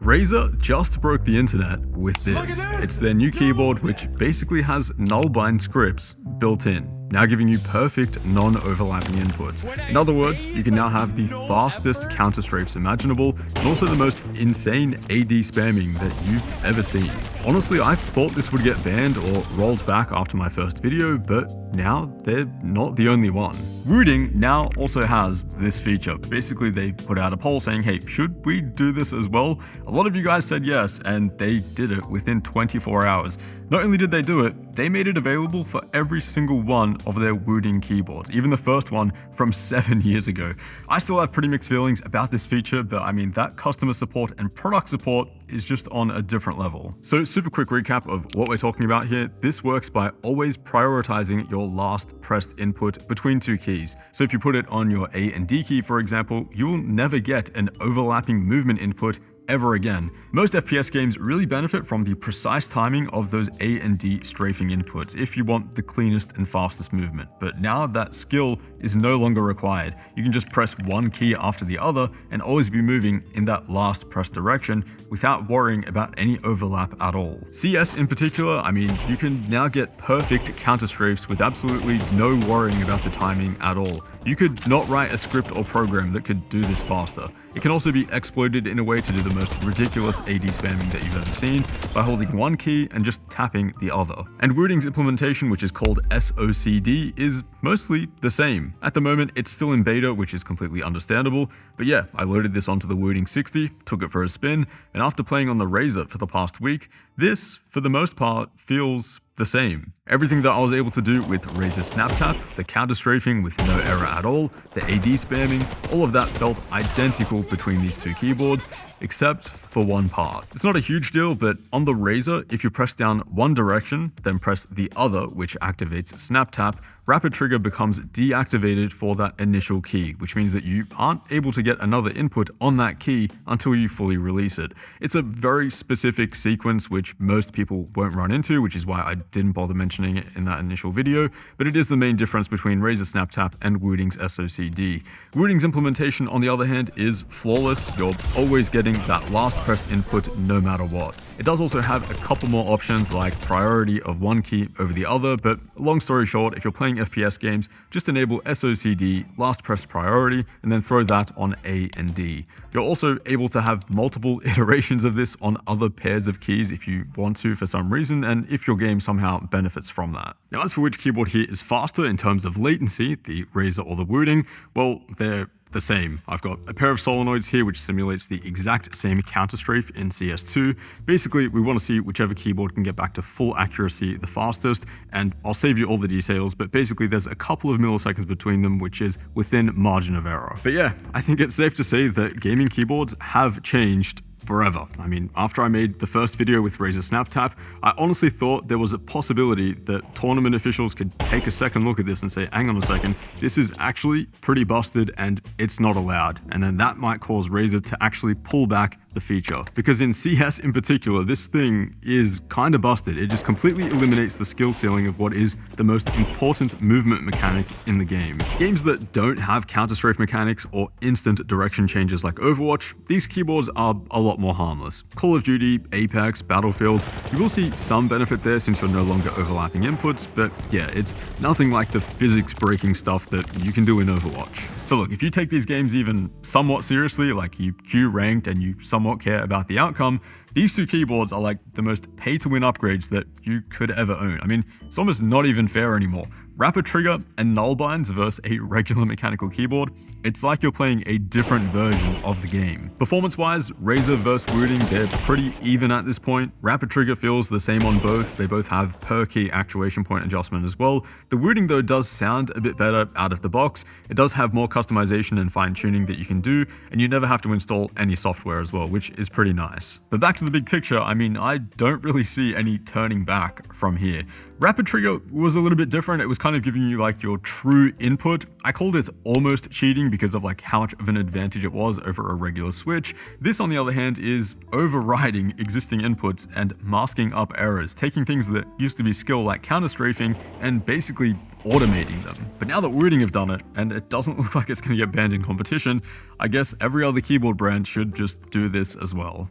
Razer just broke the internet with this. It's their new keyboard, which basically has null-bind scripts built in, now giving you perfect non-overlapping inputs. In other words, you can now have the fastest counter strafes imaginable, and also the most insane AD spamming that you've ever seen. Honestly, I thought this would get banned or rolled back after my first video, but now they're not the only one. Wooting now also has this feature. Basically, they put out a poll saying, hey, should we do this as well? A lot of you guys said yes, and they did it within 24 hours. Not only did they do it, they made it available for every single one of their Wooting keyboards, even the first one from 7 years ago. I still have pretty mixed feelings about this feature, but I mean, that customer support and product support is just on a different level. So super quick recap of what we're talking about here. This works by always prioritizing your last pressed input between two keys. So if you put it on your A and D key, for example, you will never get an overlapping movement input ever again. Most FPS games really benefit from the precise timing of those A and D strafing inputs if you want the cleanest and fastest movement. But now that skill is no longer required. You can just press one key after the other and always be moving in that last press direction without worrying about any overlap at all. CS in particular, I mean, you can now get perfect counter strafes with absolutely no worrying about the timing at all. You could not write a script or program that could do this faster. It can also be exploited in a way to do the most ridiculous AD spamming that you've ever seen by holding one key and just tapping the other. And Wooting's implementation, which is called SOCD, is mostly the same. At the moment, it's still in beta, which is completely understandable, but yeah, I loaded this onto the Wooting 60, took it for a spin, and after playing on the Razer for the past week, this, for the most part, feels the same. Everything that I was able to do with Razer Snap Tap, the counter strafing with no error at all, the AD spamming, all of that felt identical between these two keyboards, except for one part. It's not a huge deal, but on the Razer, if you press down one direction, then press the other, which activates Snap Tap, Rapid Trigger becomes deactivated for that initial key, which means that you aren't able to get another input on that key until you fully release it. It's a very specific sequence which most people won't run into, which is why I didn't bother mentioning it in that initial video, but it is the main difference between Razer Snap Tap and Wooting's SOCD. Wooting's implementation, on the other hand, is flawless. You're always getting that last pressed input no matter what. It does also have a couple more options like priority of one key over the other, but long story short, if you're playing FPS games, just enable SOCD, last press priority, and then throw that on A and D. You're also able to have multiple iterations of this on other pairs of keys if you want to for some reason, and if your game somehow benefits from that. Now, as for which keyboard here is faster in terms of latency, the Razer or the Wooting, well, they're the same. I've got a pair of solenoids here which simulates the exact same counter strafe in CS2. Basically, we want to see whichever keyboard can get back to full accuracy the fastest, and I'll save you all the details, but basically there's a couple of milliseconds between them, which is within margin of error. But yeah, I think it's safe to say that gaming keyboards have changed forever. I mean, after I made the first video with Razer Snap Tap, I honestly thought there was a possibility that tournament officials could take a second look at this and say, hang on a second, this is actually pretty busted and it's not allowed. And then that might cause Razer to actually pull back the feature. Because in CS in particular, this thing is kind of busted. It just completely eliminates the skill ceiling of what is the most important movement mechanic in the game. Games that don't have counter strafe mechanics or instant direction changes like Overwatch, these keyboards are a lot more harmless. Call of Duty, Apex, Battlefield, you will see some benefit there since you're no longer overlapping inputs, but yeah, it's nothing like the physics breaking stuff that you can do in Overwatch. So look, if you take these games even somewhat seriously, like you queue ranked and you somewhat care about the outcome, these two keyboards are like the most pay-to-win upgrades that you could ever own. I mean, it's almost not even fair anymore. Rapid Trigger and null binds versus a regular mechanical keyboard, it's like you're playing a different version of the game. Performance-wise, Razer versus Wooting, they're pretty even at this point. Rapid Trigger feels the same on both. They both have per key actuation point adjustment as well. The Wooting though does sound a bit better out of the box. It does have more customization and fine-tuning that you can do, and you never have to install any software as well, which is pretty nice. But back to the big picture, I mean, I don't really see any turning back from here. Rapid Trigger was a little bit different. It was kind of giving you like your true input. I called it almost cheating because of like how much of an advantage it was over a regular switch. This, on the other hand, is overriding existing inputs and masking up errors, taking things that used to be skill like counter strafing and basically automating them. But now that Wooting have done it, and it doesn't look like it's going to get banned in competition, I guess every other keyboard brand should just do this as well.